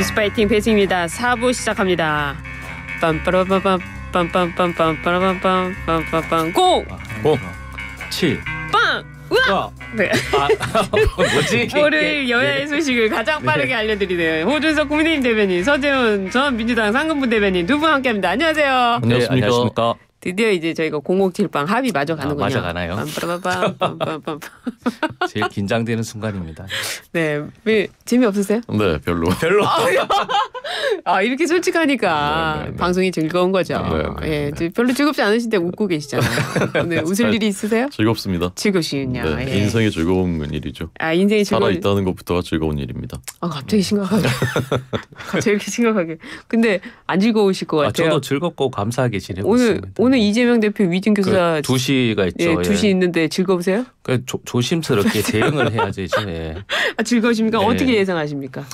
뉴스파이팅 배승입니다. 4부 시작합니다. 빰빠라빰빰 빰빰빰빰빰빰빰빰빰빰 고! 7 빵! 우와! 네. 뭐지? 월요일 여야의 소식을 가장 빠르게 알려드리네요. 호준석 국민의힘 대변인, 서재훈 전 민주당 상근부 대변인 두 분 함께합니다. 안녕하세요. 네, 안녕하십니까. 드디어 이제 저희가 007방 합의 마저 가는군요. 맞아 가나요? 빰빠라빰빰빰빰. 제일 긴장되는 순간입니다. 네, 왜 재미없으세요? 네, 별로. 아, 이렇게 솔직하니까 네. 방송이 즐거운 거죠. 네. 예, 별로 즐겁지 않으신데 웃고 계시잖아요. 네, 웃을 일이 있으세요? 즐겁습니다. 즐거우시군요. 네, 예. 인생이 즐거운 일이죠. 아, 인생이 즐거운. 살아 있다는 것부터가 즐거운 일입니다. 아, 갑자기 심각하게. 갑자기 이렇게 심각하게. 근데 안 즐거우실 것 같아요. 저도 즐겁고 감사하게 지내고 있습니다. 오늘 이재명 대표 위증교사 2시가 있죠. 예, 2시 있는데 즐거우세요? 조심스럽게 대응을 해야죠. 이제. 아, 즐거우십니까? 네. 어떻게 예상하십니까?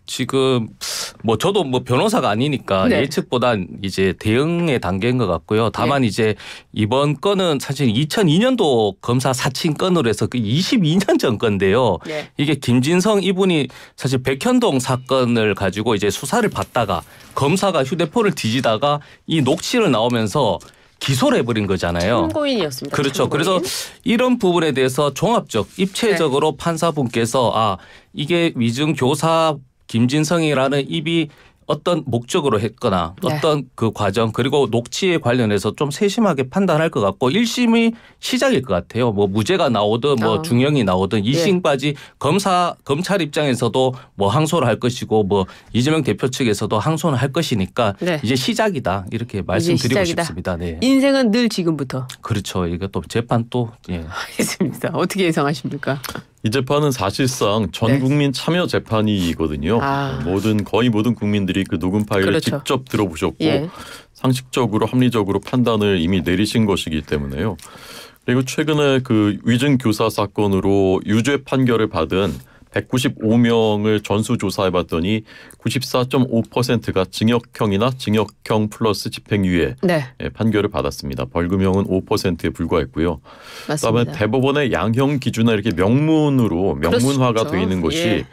지금 뭐 저도 뭐 변호사가 아니니까 네. 예측보단 이제 대응의 단계인 것 같고요. 다만 이제 이번 건은 사실 2002년도 검사 사칭 건으로 해서 그 22년 전 건데요. 네. 이게 김진성 이분이 사실 백현동 사건을 가지고 이제 수사를 받다가 검사가 휴대폰을 뒤지다가 이 녹취를 나오면서 기소를 해버린 거잖아요. 참고인이었습니다. 그렇죠. 참고인. 그래서 이런 부분에 대해서 종합적, 입체적으로 판사분께서 이게 위증 교사 김진성이라는 입이 어떤 목적으로 했거나 어떤 그 과정 그리고 녹취에 관련해서 좀 세심하게 판단할 것 같고 1심이 시작일 것 같아요. 뭐 무죄가 나오든 뭐 중형이 나오든 2심까지 검찰 입장에서도 뭐 항소를 할 것이고 뭐 이재명 대표 측에서도 항소는 할 것이니까 이제 시작이다 이렇게 말씀드리고 싶습니다. 네. 인생은 늘 지금부터. 그렇죠. 이게 또 재판 또 알겠습니다. 어떻게 예상하십니까? 이 재판은 사실상 전 국민 참여 재판이거든요. 거의 모든 국민들이 그 녹음 파일을 직접 들어보셨고 상식적으로 합리적으로 판단을 이미 내리신 것이기 때문에요. 그리고 최근에 그 위증 교사 사건으로 유죄 판결을 받은 195명을 전수조사해봤더니 94.5%가 징역형이나 징역형 플러스 집행유예 판결을 받았습니다. 벌금형은 5%에 불과했고요. 그다음에 대법원의 양형 기준에 이렇게 명문화가 되어 있는 것이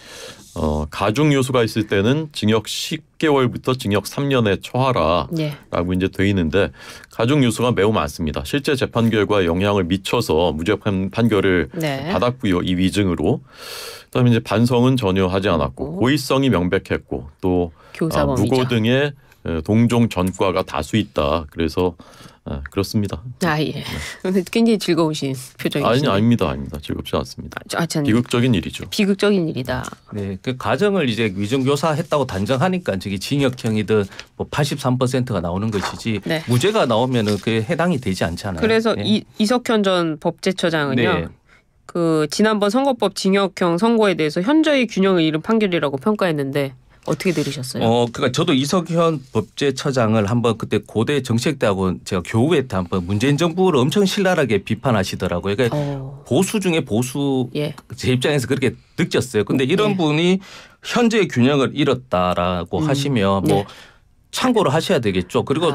가중 요소가 있을 때는 징역 10개월부터 징역 3년에 처하라라고 이제 돼 있는데 가중 요소가 매우 많습니다. 실제 재판 결과에 영향을 미쳐서 무죄 판결을 받았고요. 이 위증으로. 그다음에 이제 반성은 전혀 하지 않았고 고의성이 명백했고 또 무고 등의 동종 전과가 다수 있다. 그래서 그렇습니다. 예. 굉장히 즐거우신 표정이시네요. 아닙니다. 즐겁지 않습니다. 비극적인 일이죠. 비극적인 일이다. 네, 그 가정을 이제 위증교사 했다고 단정하니까 저기 징역형이든 뭐 83%가 나오는 것이지 무죄가 나오면은 그게 해당이 되지 않잖아요. 그래서 이석현 전 법제처장은요. 그 지난번 선거법 징역형 선고에 대해서 현저히 균형을 잃은 판결이라고 평가했는데 어떻게 들으셨어요? 그러니까 저도 이석현 법제처장을 한번 그때 고대 정책대학원 제가 교우회 때 한번 문재인 정부를 엄청 신랄하게 비판하시더라고요. 그러니까 보수 중에 보수 제 입장에서 그렇게 느꼈어요. 근데 이런 분이 현재의 균형을 잃었다라고 하시면 뭐 참고를 하셔야 되겠죠. 그리고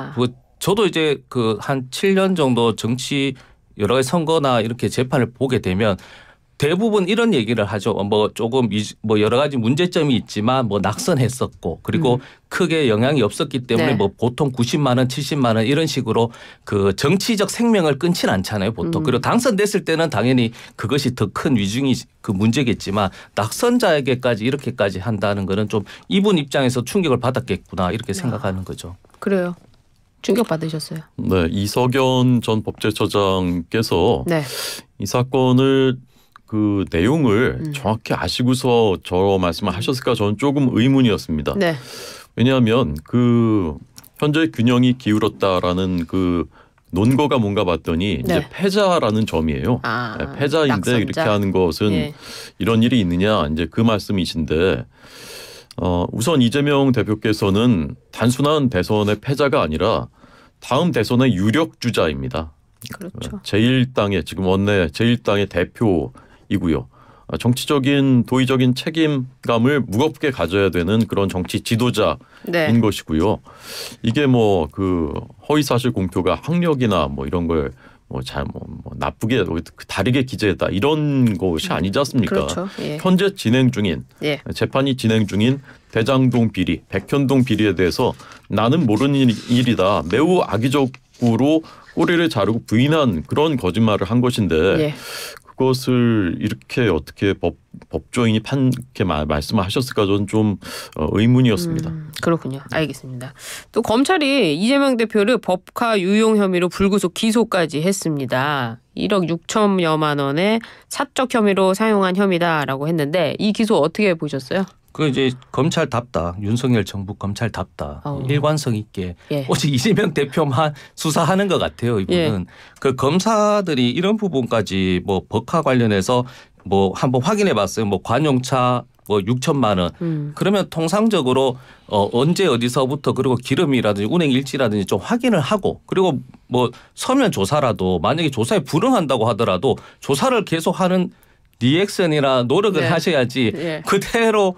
저도 이제 그 한 7년 정도 정치 여러 가지 선거나 이렇게 재판을 보게 되면 대부분 이런 얘기를 하죠. 뭐 조금 뭐 여러 가지 문제점이 있지만 뭐 낙선했었고 그리고 크게 영향이 없었기 때문에 뭐 보통 90만 원, 70만 원 이런 식으로 그 정치적 생명을 끊지는 않잖아요. 보통. 그리고 당선됐을 때는 당연히 그것이 더 큰 위중이 그 문제겠지만 낙선자에게까지 이렇게까지 한다는 거는 좀 이분 입장에서 충격을 받았겠구나 이렇게 생각하는 거죠. 그래요. 충격 받으셨어요? 네, 이석현 전 법제처장께서 이 사건을 그 내용을 정확히 아시고서 저 말씀을 하셨을까 저는 조금 의문이었습니다. 왜냐하면 그 현재 균형이 기울었다라는 그 논거가 뭔가 봤더니 이제 패자라는 점이에요. 패자인데 낙선자. 이렇게 하는 것은 이런 일이 있느냐 이제 그 말씀이신데 우선 이재명 대표께서는 단순한 대선의 패자가 아니라 다음 대선의 유력 주자입니다. 그렇죠. 제1당의 지금 원내 제1당의 대표이고요. 정치적인 도의적인 책임감을 무겁게 가져야 되는 그런 정치 지도자인 것이고요. 이게 뭐 그 허위사실 공표가 학력이나 뭐 이런 걸 뭐 나쁘게 다르게 기재했다 이런 것이 아니지 않습니까? 그렇죠. 현재 진행 중인 재판이 진행 중인 대장동 비리, 백현동 비리에 대해서 나는 모르는 일이다. 매우 악의적으로 꼬리를 자르고 부인한 그런 거짓말을 한 것인데 예. 그것을 이렇게 어떻게 법조인이 이렇게 말씀하셨을까 저는 좀 의문이었습니다. 그렇군요. 알겠습니다. 또 검찰이 이재명 대표를 법카 유용 혐의로 불구속 기소까지 했습니다. 1억 6천여만 원의 사적 혐의로 사용한 혐의다라고 했는데 이 기소 어떻게 보셨어요? 그 이제 검찰답다. 윤석열 정부 검찰답다. 일관성 있게 예. 오직 이재명 대표만 수사하는 것 같아요. 이분은. 예. 그 검사들이 이런 부분까지 뭐 법카 관련해서 뭐 한번 확인해 봤어요. 뭐 관용차 뭐 6천만 원. 그러면 통상적으로 언제 어디서부터 그리고 기름이라든지 운행 일지라든지 좀 확인을 하고 그리고 뭐 서면 조사라도 만약에 조사에 불응한다고 하더라도 조사를 계속하는 리액션이나 노력을 네. 하셔야지 네. 그대로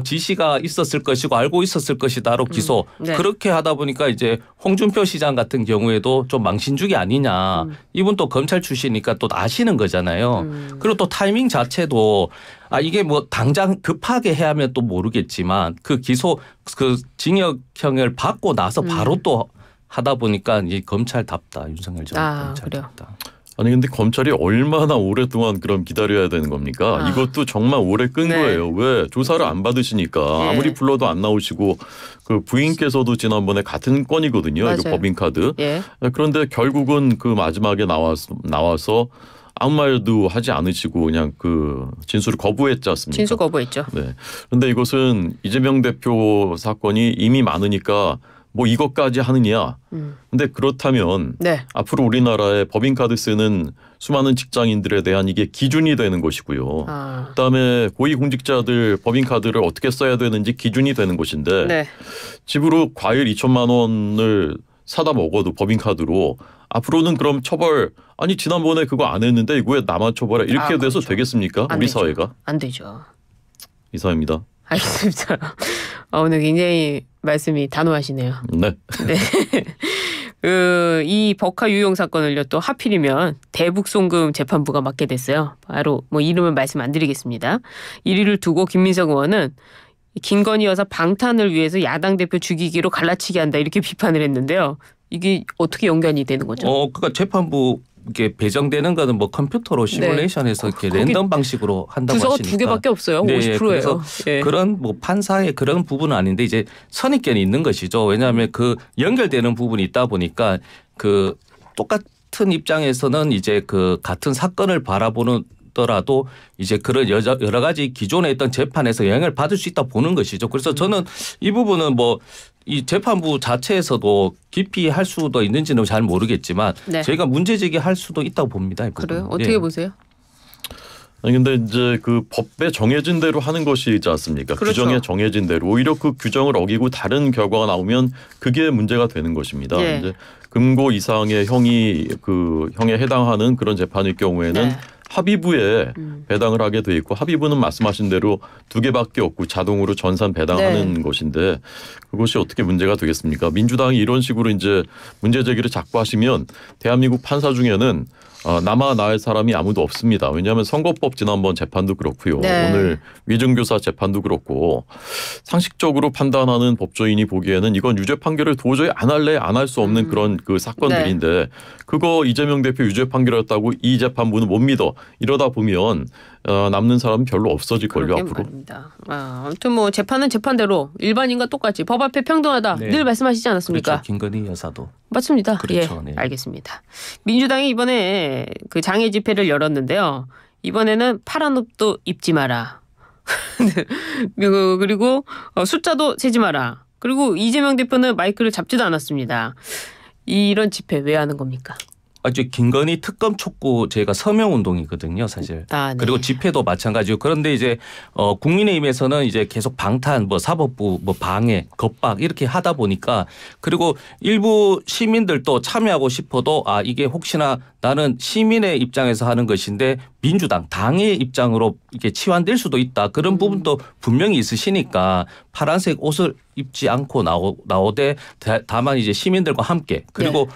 지시가 있었을 것이고 알고 있었을 것이다로 기소. 네. 그렇게 하다 보니까 이제 홍준표 시장 같은 경우에도 좀 망신주기 아니냐. 이분 또 검찰 출신이니까 또 아시는 거잖아요. 그리고 또 타이밍 자체도 이게 뭐 당장 급하게 해야 하면 또 모르겠지만 그 기소 그 징역형을 받고 나서 바로 또 하다 보니까 이 검찰답다. 윤석열 전 검찰답다. 아니 근데 검찰이 얼마나 오랫동안 그럼 기다려야 되는 겁니까? 이것도 정말 오래 끈 네. 거예요. 왜 조사를 안 받으시니까 네. 아무리 불러도 안 나오시고 그 부인께서도 지난번에 같은 건이거든요. 맞아요. 이거 법인카드. 예. 그런데 결국은 그 마지막에 나와서 아무 말도 하지 않으시고 그냥 그 진술을 거부했지 않습니까? 진술 거부했죠. 네. 그런데 이것은 이재명 대표 사건이 이미 많으니까 뭐 이것까지 하느냐. 근데 그렇다면 네. 앞으로 우리나라에 법인카드 쓰는 수많은 직장인들에 대한 이게 기준이 되는 것이고요. 그다음에 고위공직자들 법인카드를 어떻게 써야 되는지 기준이 되는 것인데 네. 집으로 과일 2천만 원을 사다 먹어도 법인카드로 앞으로는 그럼 처벌 아니 지난번에 그거 안 했는데 이거 왜 나만 처벌해 이렇게 돼서 그렇죠. 되겠습니까? 우리 되죠. 사회가. 안 되죠. 이상입니다. 알겠습니다. 오늘 굉장히 말씀이 단호하시네요. 네. 네. 이 법카 유용 사건을요 또 하필이면 대북송금 재판부가 맡게 됐어요. 바로 뭐 이름은 말씀 안 드리겠습니다. 1위를 두고 김민석 의원은 김건희 여사 방탄을 위해서 야당 대표 죽이기로 갈라치기 한다 이렇게 비판을 했는데요. 이게 어떻게 연관이 되는 거죠? 그러니까 재판부 이게 배정되는 거는 뭐 컴퓨터로 시뮬레이션해서 네. 이렇게 랜덤 방식으로 한다고 하시니까 부서가 2개밖에 없어요. 네, 50%예요. 그래서 네. 그런 뭐 판사의 그런 부분은 아닌데 이제 선입견이 있는 것이죠. 왜냐하면 그 연결되는 부분이 있다 보니까 그 똑같은 입장에서는 이제 그 같은 사건을 바라보는 더라도 이제 그런 여러 가지 기존에 있던 재판에서 영향을 받을 수 있다 보는 것이죠. 그래서 저는 이 부분은 뭐 이 재판부 자체에서도 깊이 할 수도 있는지는 잘 모르겠지만 네. 저희가 문제 제기할 수도 있다고 봅니다. 그래요? 어떻게 보세요? 아니 근데 이제 그 법에 정해진 대로 하는 것이지 않습니까? 그렇죠. 규정에 정해진 대로 오히려 그 규정을 어기고 다른 결과가 나오면 그게 문제가 되는 것입니다. 네. 이제 금고 이상의 형에 해당하는 그런 재판일 경우에는 네. 합의부에 배당을 하게 돼 있고 합의부는 말씀하신 대로 2개밖에 없고 자동으로 전산 배당하는 네. 것인데 그것이 어떻게 문제가 되겠습니까? 민주당이 이런 식으로 이제 문제 제기를 자꾸 하시면 대한민국 판사 중에는 남아 나을 사람이 아무도 없습니다. 왜냐하면 선거법 지난번 재판도 그렇고요. 네. 오늘 위증교사 재판도 그렇고 상식적으로 판단하는 법조인이 보기에는 이건 유죄 판결을 도저히 안 할래 안 할 수 없는 그런 그 사건들인데 네. 그거 이재명 대표 유죄 판결이었다고 이 재판부는 못 믿어. 이러다 보면 남는 사람은 별로 없어질걸요 앞으로. 아무튼 뭐 재판은 재판대로 일반인과 똑같이 법 앞에 평등하다 네. 늘 말씀하시지 않았습니까? 그렇죠. 김건희 여사도. 맞습니다. 그렇죠. 예, 네. 알겠습니다. 민주당이 이번에 그 장애 집회를 열었는데요. 이번에는 파란 옷도 입지 마라. 그리고 숫자도 세지 마라. 그리고 이재명 대표는 마이크를 잡지도 않았습니다. 이런 집회 왜 하는 겁니까? 아주 김건희 특검 촉구 제가 서명 운동이거든요, 사실. 네. 그리고 집회도 마찬가지고 그런데 이제 국민의힘에서는 이제 계속 방탄, 뭐 사법부, 뭐 방해, 겁박 이렇게 하다 보니까 그리고 일부 시민들도 참여하고 싶어도 이게 혹시나 나는 시민의 입장에서 하는 것인데 민주당 당의 입장으로 이게 치환될 수도 있다. 그런 부분도 분명히 있으시니까 파란색 옷을 입지 않고 나오되 다만 이제 시민들과 함께 그리고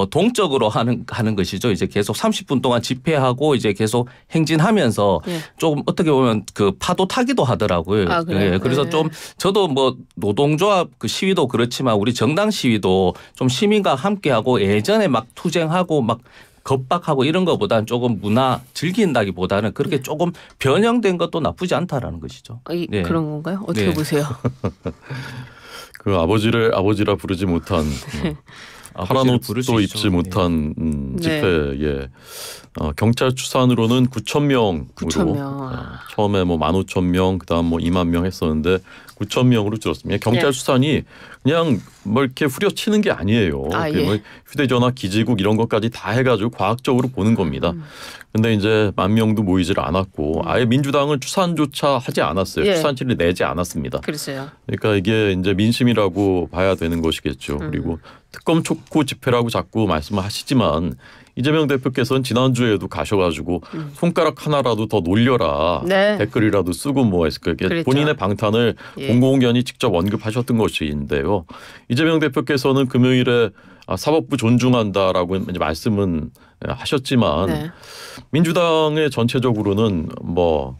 동적으로 하는 것이죠. 이제 계속 30분 동안 집회하고 이제 계속 행진하면서 조금 어떻게 보면 그 파도 타기도 하더라고요. 그래서 좀 저도 뭐 노동조합 그 시위도 그렇지만 우리 정당 시위도 좀 시민과 함께하고 예전에 막 투쟁하고 막 겁박하고 이런 것보다는 조금 문화 즐긴다기보다는 그렇게 조금 변형된 것도 나쁘지 않다라는 것이죠. 그런 건가요? 어떻게 보세요? 그 아버지를 아버지라 부르지 못한 파란 옷도 입지 못한 집회. 경찰 추산으로는 9,000명으로 처음에 뭐 15,000명 그다음 뭐 2만 명 했었는데 9,000명으로 줄었습니다. 경찰 추산이 그냥 뭐 이렇게 후려치는 게 아니에요. 뭐 휴대전화 기지국 이런 것까지 다 해가지고 과학적으로 보는 겁니다. 근데 이제 10,000명도 모이질 않았고 아예 민주당은 추산조차 하지 않았어요. 추산치를 내지 않았습니다. 그러니까 이게 이제 민심이라고 봐야 되는 것이겠죠. 그리고 특검 촉구 집회라고 자꾸 말씀을 하시지만 이재명 대표께서는 지난주에도 가셔가지고 손가락 하나라도 더 놀려라 댓글이라도 쓰고 뭐 했을 거예요. 본인의 방탄을 공공연히 직접 언급하셨던 것인데요. 이재명 대표께서는 금요일에 사법부 존중한다라고 이제 말씀은 하셨지만 민주당의 전체적으로는 뭐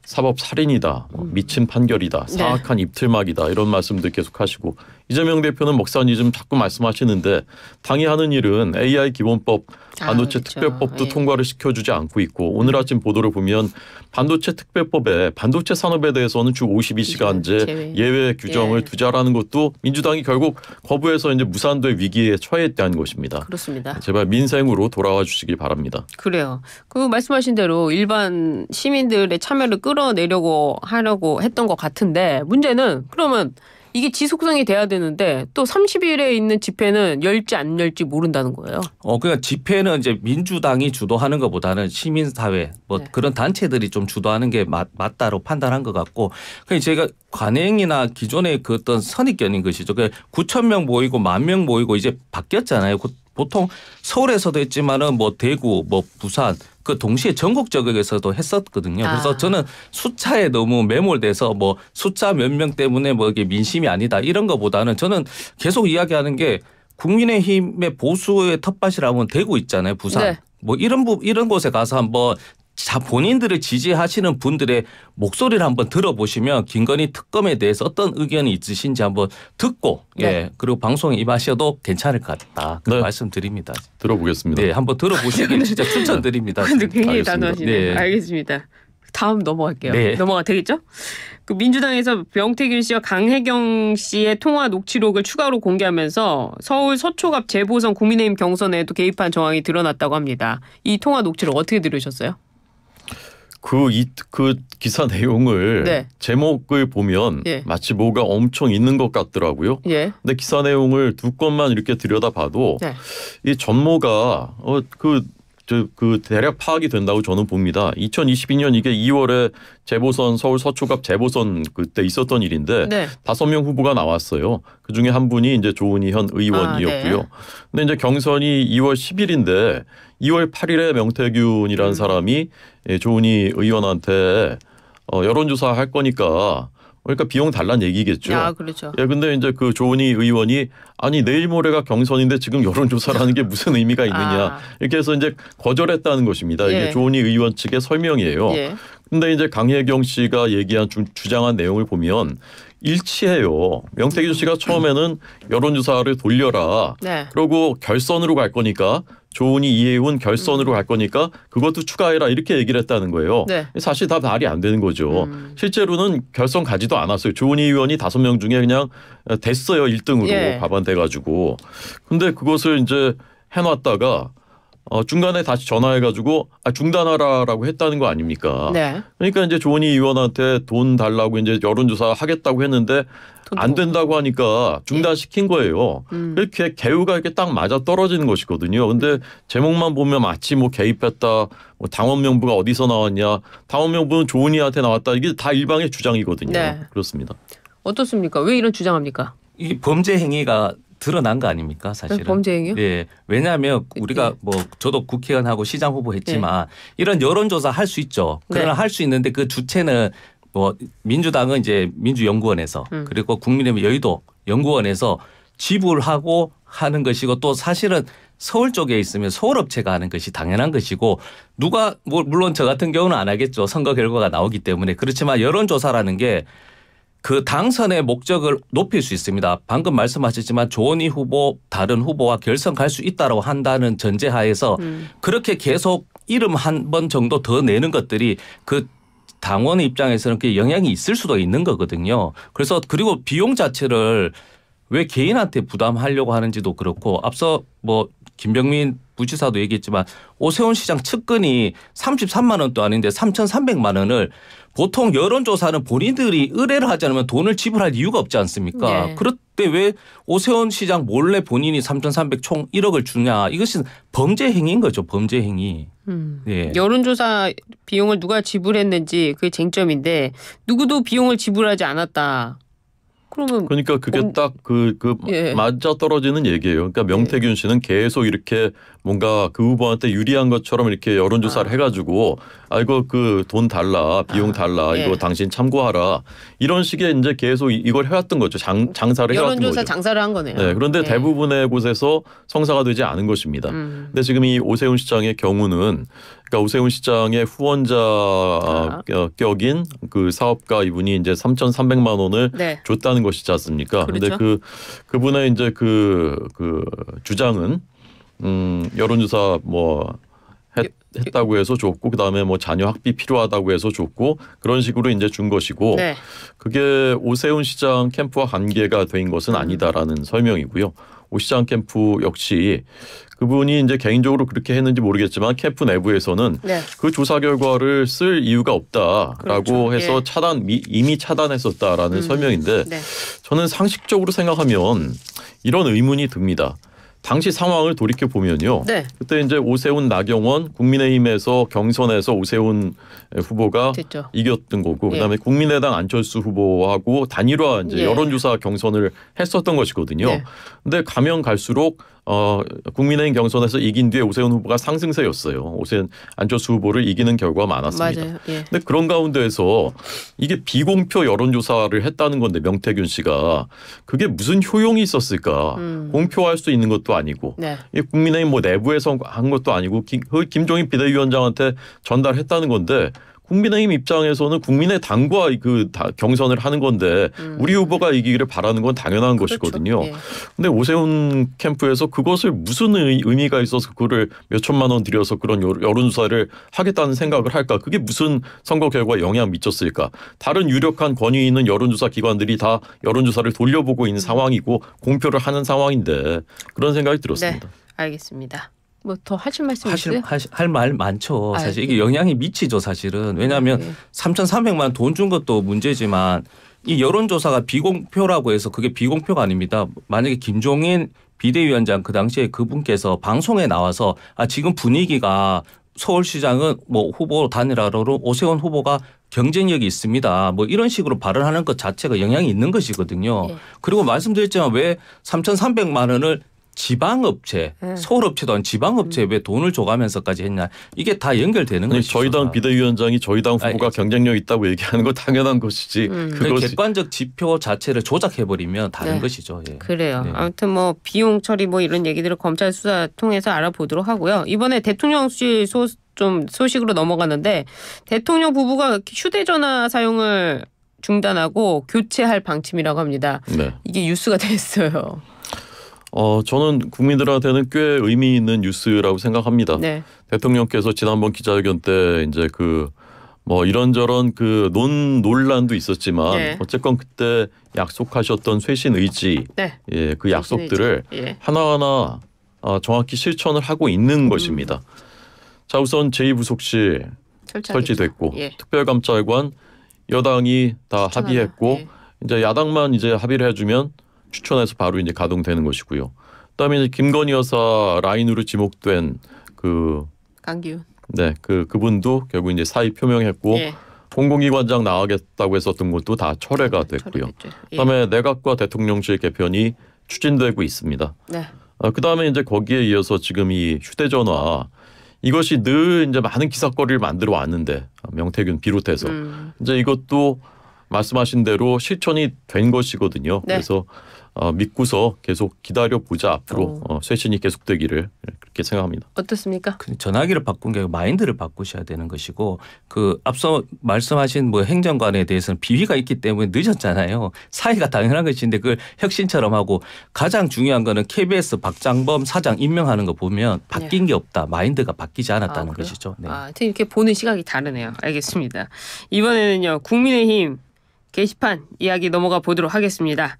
사법 살인이다, 미친 판결이다, 사악한 입틀막이다 이런 말씀들 계속 하시고 이재명 대표는 목사니즘 자꾸 말씀하시는데 당이 하는 일은 AI 기본법, 반도체 특별법도 통과를 시켜주지 않고 있고 오늘 아침 보도를 보면 반도체 특별법에 반도체 산업에 대해서는 주 52시간제 예외 규정을 두자라는 것도 민주당이 결국 거부해서 이제 무산될 위기에 처했다는 것입니다. 그렇습니다. 제발 민생으로 돌아와 주시기 바랍니다. 그래요. 그 말씀하신 대로 일반 시민들의 참여를 끌어내려고 하려고 했던 것 같은데 문제는 그러면 이게 지속성이 돼야 되는데 또 30일에 있는 집회는 열지 안 열지 모른다는 거예요. 그러니까 집회는 이제 민주당이 주도하는 것보다는 시민사회 뭐 그런 단체들이 좀 주도하는 게 맞다로 판단한 것 같고 그러니까 제가 관행이나 기존의 그 어떤 선입견인 것이죠. 9,000명 모이고 10,000명 모이고 이제 바뀌었잖아요. 보통 서울에서도 했지만은 뭐 대구, 뭐 부산 그 동시에 전국적에서도 했었거든요. 그래서 저는 숫자에 너무 매몰돼서 뭐 숫자 몇 명 때문에 뭐 이게 민심이 아니다 이런 것보다는 저는 계속 이야기하는 게 국민의힘의 보수의 텃밭이라면 대구 있잖아요. 부산. 뭐 이런 곳에 가서 한번 본인들을 지지하시는 분들의 목소리를 한번 들어보시면 김건희 특검에 대해서 어떤 의견이 있으신지 한번 듣고 그리고 방송에 임하셔도 괜찮을 것 같다. 그런 말씀드립니다. 들어보겠습니다. 한번 들어보시길 진짜 추천드립니다. 굉장히 단호하시네요. 알겠습니다. 다음 넘어갈게요. 넘어가 되겠죠? 그 민주당에서 명태균 씨와 강혜경 씨의 통화 녹취록을 추가로 공개하면서 서울 서초갑 재보선 국민의힘 경선에도 개입한 정황이 드러났다고 합니다. 이 통화 녹취록 어떻게 들으셨어요? 그 기사 내용을 제목을 보면 마치 뭐가 엄청 있는 것 같더라고요. 근데 기사 내용을 두 건만 이렇게 들여다봐도 이 전모가 그 대략 파악이 된다고 저는 봅니다. 2022년 이게 2월에 재보선 서울 서초갑 재보선 그때 있었던 일인데 5명 후보가 나왔어요. 그중에 한 분이 이제 조은희 현 의원이었고요. 근데 이제 경선이 2월 10일인데 2월 8일에 명태균이라는 사람이 조은희 의원한테 여론조사 할 거니까 그러니까 비용 달란 얘기겠죠. 그렇죠. 근데 이제 그 조은희 의원이 아니 내일 모레가 경선인데 지금 여론조사라는 게 무슨 의미가 있느냐 이렇게 해서 이제 거절했다는 것입니다. 이게 조은희 의원 측의 설명이에요. 근데 이제 강혜경 씨가 얘기한 주장한 내용을 보면 일치해요. 명태균 씨가 처음에는 여론조사를 돌려라. 그러고 결선으로 갈 거니까 조은희 이해훈 결선으로 갈 거니까 그것도 추가해라 이렇게 얘기를 했다는 거예요. 사실 다 말이 안 되는 거죠. 실제로는 결선 가지도 않았어요. 조은희 의원이 5명 중에 그냥 됐어요. 1등으로 과반돼가지고. 근데 그것을 이제 해놨다가 중간에 다시 전화해가지고 중단하라라고 했다는 거 아닙니까? 그러니까 이제 조은희 의원한테 돈 달라고 이제 여론조사 하겠다고 했는데 안 된다고 하니까 중단시킨 거예요. 이렇게 개요가 이렇게 딱 맞아 떨어지는 것이거든요. 근데 제목만 보면 마치 뭐 개입했다, 뭐 당원 명부가 어디서 나왔냐, 당원 명부는 조은희한테 나왔다. 이게 다 일방의 주장이거든요. 그렇습니다. 어떻습니까? 왜 이런 주장합니까? 이 범죄 행위가 드러난 거 아닙니까 사실은. 범죄 행위요? 네. 왜냐하면 우리가 뭐 저도 국회의원하고 시장 후보 했지만 이런 여론조사 할 수 있죠. 그러나 할 수 있는데 그 주체는 뭐 민주당은 이제 민주연구원에서 그리고 국민의힘 여의도 연구원에서 지불하고 하는 것이고 또 사실은 서울 쪽에 있으면 서울업체가 하는 것이 당연한 것이고 누가 뭐 물론 저 같은 경우는 안 하겠죠. 선거 결과가 나오기 때문에. 그렇지만 여론조사라는 게 그 당선의 목적을 높일 수 있습니다. 방금 말씀하셨지만 조은희 후보 다른 후보와 결선 갈 수 있다고 한다는 전제하에서 그렇게 계속 이름 한 번 정도 더 내는 것들이 그 당원의 입장에서는 그 영향이 있을 수도 있는 거거든요. 그래서 그리고 비용 자체를 왜 개인한테 부담하려고 하는지도 그렇고 앞서 뭐 김병민 부지사도 얘기했지만 오세훈 시장 측근이 33만 원도 아닌데 3,300만 원을 보통 여론조사는 본인들이 의뢰를 하지 않으면 돈을 지불할 이유가 없지 않습니까? 네. 그럴 때 왜 오세훈 시장 몰래 본인이 3,300 총 1억을 주냐. 이것은 범죄 행위인 거죠. 범죄 행위. 예. 여론조사 비용을 누가 지불했는지 그게 쟁점인데 누구도 비용을 지불하지 않았다. 그러니까 그게 딱 맞아 떨어지는 얘기예요. 그러니까 명태균 씨는 계속 이렇게 뭔가 그 후보한테 유리한 것처럼 이렇게 여론조사를 해가지고 이거 그 돈 달라, 비용 달라, 이거 당신 참고하라 이런 식의 이제 계속 이걸 해왔던 거죠. 장사를 해왔던 거죠. 여론조사 장사를 한 거네요. 네, 그런데 대부분의 곳에서 성사가 되지 않은 것입니다. 근데 지금 이 오세훈 시장의 경우는 그러니까 오세훈 시장의 후원자 격인 그 사업가 이분이 이제 3,300만 원을 줬다는 것이지 않습니까? 그런데 그렇죠. 그분의 이제 그 주장은 여론조사 뭐 했다고 해서 줬고 그다음에 뭐 자녀 학비 필요하다고 해서 줬고 그런 식으로 이제 준 것이고 그게 오세훈 시장 캠프와 관계가 된 것은 아니다라는 설명이고요. 오 시장 캠프 역시 그분이 이제 개인적으로 그렇게 했는지 모르겠지만 캠프 내부에서는 그 조사 결과를 쓸 이유가 없다라고 해서 이미 차단했었다라는 설명인데 저는 상식적으로 생각하면 이런 의문이 듭니다. 당시 상황을 돌이켜 보면요. 그때 이제 오세훈, 나경원, 국민의힘에서 경선에서 오세훈 후보가 됐죠. 이겼던 거고, 그다음에 국민의당 안철수 후보하고 단일화 이제 여론조사 경선을 했었던 것이거든요. 근데 가면 갈수록 국민의힘 경선에서 이긴 뒤에 오세훈 후보가 상승세였어요. 오세훈 안철수 후보를 이기는 결과가 많았습니다. 맞아요. 근데 그런 가운데에서 이게 비공표 여론조사를 했다는 건데 명태균 씨가 그게 무슨 효용이 있었을까? 공표할 수 있는 것도 아니고 국민의힘 뭐 내부에서 한 것도 아니고 김종인 비대위원장한테 전달했다는 건데 국민의힘 입장에서는 국민의 당과 그 경선을 하는 건데 우리 후보가 이기기를 바라는 건 당연한 것이거든요. 근데 오세훈 캠프에서 그것을 무슨 의미가 있어서 그거를 몇 천만 원 들여서 그런 여론조사를 하겠다는 생각을 할까? 그게 무슨 선거 결과에 영향 미쳤을까? 다른 유력한 권위 있는 여론조사 기관들이 다 여론조사를 돌려보고 있는 상황이고 공표를 하는 상황인데 그런 생각이 들었습니다. 알겠습니다. 뭐 더 하실 말씀 있어요? 할 말 많죠. 사실 이게 영향이 미치죠. 사실은. 왜냐하면 3,300만 원 돈 준 것도 문제지만 이 여론조사가 비공표라고 해서 그게 비공표가 아닙니다. 만약에 김종인 비대위원장 그 당시에 그분께서 방송에 나와서 지금 분위기가 서울시장은 뭐 후보 단일화로 오세훈 후보가 경쟁력이 있습니다. 뭐 이런 식으로 발언하는 것 자체가 영향이 있는 것이거든요. 그리고 말씀드렸지만 왜 3,300만 원을 지방업체, 서울업체도 아닌 지방업체에 왜 돈을 줘가면서까지 했냐. 이게 다 연결되는 것이죠. 저희 당 비대위원장이 저희 당 후보가 경쟁력 있다고 얘기하는 거 당연한 것이지. 그것이 객관적 지표 자체를 조작해버리면 다른 것이죠. 그래요. 아무튼 뭐 비용 처리 뭐 이런 얘기들을 검찰 수사 통해서 알아보도록 하고요. 이번에 대통령실 좀 소식으로 넘어가는데 대통령 부부가 휴대전화 사용을 중단하고 교체할 방침이라고 합니다. 이게 뉴스가 됐어요. 저는 국민들한테는 꽤 의미 있는 뉴스라고 생각합니다. 대통령께서 지난번 기자회견 때 이제 뭐 이런저런 논란도 있었지만 어쨌건 그때 약속하셨던 쇄신 의지, 그 약속들을 하나하나 정확히 실천을 하고 있는 것입니다. 자, 우선 제2부속실 설치됐고 특별감찰관 여당이 다 합의했고 이제 야당만 이제 합의를 해주면 추천해서 바로 이제 가동되는 것이고요. 그다음에 이제 김건희 여사 라인으로 지목된 강기훈. 그분도 결국 이제 사의 표명했고 공공기관장 나가겠다고 했었던 것도 다 철회가 됐고요. 그다음에 내각과 대통령실 개편이 추진되고 있습니다. 네. 그다음에 이제 거기에 이어서 지금 이 휴대전화 이것이 늘 이제 많은 기사거리를 만들어 왔는데 명태균 비롯해서 이제 이것도 말씀하신 대로 실천이 된 것이거든요. 네. 그래서 믿고서 계속 기다려 보자. 앞으로 쇄신이 계속되기를 그렇게 생각합니다. 어떻습니까? 전화기를 바꾼 게 아니라 마인드를 바꾸셔야 되는 것이고 그 앞서 말씀하신 뭐 행정관에 대해서는 비위가 있기 때문에 늦었잖아요. 사이가 당연한 것인데 그걸 혁신처럼 하고 가장 중요한 거는 KBS 박장범 사장 임명하는 거 보면 바뀐 게 없다. 마인드가 바뀌지 않았다는 것이죠. 네. 이렇게 보는 시각이 다르네요. 알겠습니다. 이번에는요. 국민의힘 게시판 이야기 넘어가 보도록 하겠습니다.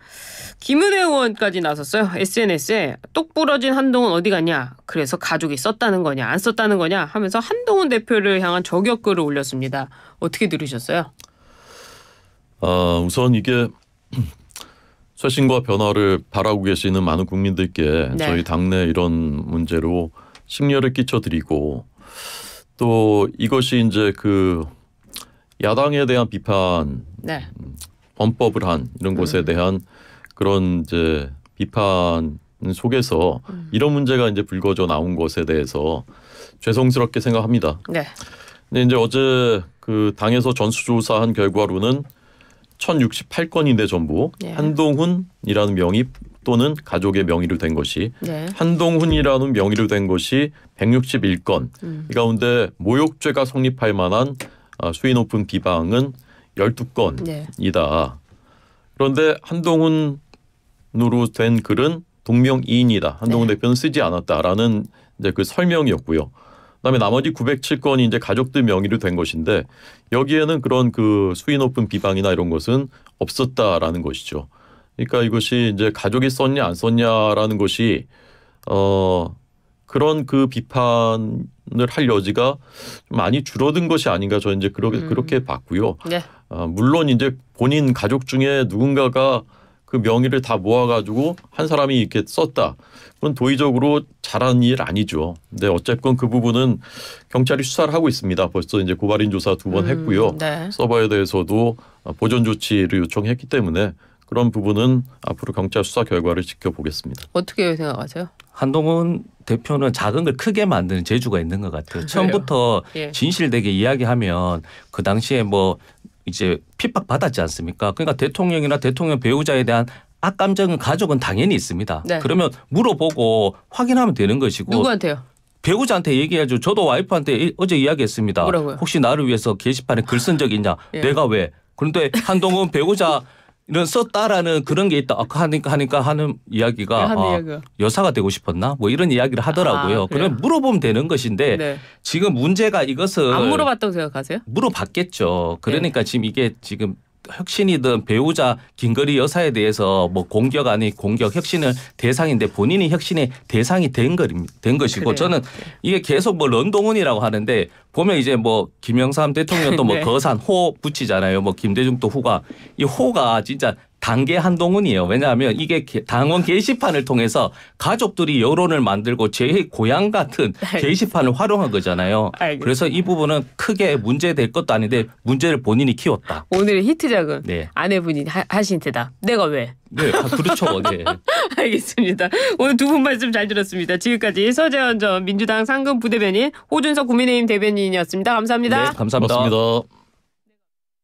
김은혜 의원까지 나섰어요. SNS에 똑부러진 한동훈 어디 갔냐. 그래서 가족이 썼다는 거냐 안 썼다는 거냐 하면서 한동훈 대표를 향한 저격글을 올렸습니다. 어떻게 들으셨어요? 우선 이게 쇄신과 변화를 바라고 계시는 많은 국민들께 저희 당내 이런 문제로 심려를 끼쳐드리고 또 이것이 이제 그 야당에 대한 비판, 범법을 한 이런 것에 대한 그런 이제 비판 속에서 이런 문제가 이제 불거져 나온 것에 대해서 죄송스럽게 생각합니다. 네. 근데 이제 어제 그 당에서 전수조사한 결과로는 1,068건인데 전부 한동훈이라는 명의 또는 가족의 명의로 된 것이 한동훈이라는 명의로 된 것이 161건. 이 가운데 모욕죄가 성립할 만한 수위 높은 비방은 12건이다. 그런데 한동훈으로 된 글은 동명이인이다. 한동훈 대표는 쓰지 않았다라는 이제 그 설명이었고요. 그다음에 나머지 907건이 이제 가족들 명의로 된 것인데 여기에는 그런 그 수위 높은 비방이나 이런 것은 없었다라는 것이죠. 그러니까 이것이 이제 가족이 썼냐 안 썼냐라는 것이 그런 그 비판을 할 여지가 많이 줄어든 것이 아닌가 저는 이제 그렇게 봤고요. 물론 이제 본인 가족 중에 누군가가 그 명의를 다 모아가지고 한 사람이 이렇게 썼다. 그건 도의적으로 잘한 일 아니죠. 근데 어쨌건 그 부분은 경찰이 수사를 하고 있습니다. 벌써 이제 고발인 조사 2번 했고요. 서버에 대해서도 보존 조치를 요청했기 때문에 그런 부분은 앞으로 경찰 수사 결과를 지켜보겠습니다. 어떻게 생각하세요? 한동훈 대표는 작은 걸 크게 만드는 재주가 있는 것 같아요. 처음부터 진실되게 이야기하면 그 당시에 뭐 이제 핍박받았지 않습니까? 그러니까 대통령이나 대통령 배우자에 대한 악감정은 가족은 당연히 있습니다. 그러면 물어보고 확인하면 되는 것이고. 누구한테요? 배우자한테 얘기해야죠. 저도 와이프한테 어제 이야기했습니다. 뭐라고요? 혹시 나를 위해서 게시판에 글 쓴 적 있냐? 내가 왜? 그런데 한동훈 배우자 이런 썼다라는 그런 게 있다. 하니까 하는 이야기가 여사가 되고 싶었나? 뭐 이런 이야기를 하더라고요. 그럼 물어보면 되는 것인데 지금 문제가 이것을 안 물어봤다고 생각하세요? 물어봤겠죠. 그러니까 지금 이게 지금 혁신이든 배우자 김건희 여사에 대해서 뭐 공격 아닌 공격 혁신은 대상인데 본인이 혁신의 대상이 된 것이고 저는 이게 계속 뭐 런동훈이라고 하는데 보면 이제 뭐 김영삼 대통령도 뭐 거산 호 붙이잖아요. 뭐 김대중도 후가 이 호가 진짜 단계 한동훈이에요. 왜냐하면 이게 당원 게시판을 통해서 가족들이 여론을 만들고 제 고향 같은 게시판을 활용한 거잖아요. 그래서 이 부분은 크게 문제될 것도 아닌데 문제를 본인이 키웠다. 오늘의 히트작은 아내분이 하신 대답. 내가 왜? 네, 그렇죠. 네. 알겠습니다. 오늘 두 분 말씀 잘 들었습니다. 지금까지 서재원 전 민주당 상근 부대변인, 호준석 국민의힘 대변인이었습니다. 감사합니다. 네, 감사합니다. 고맙습니다.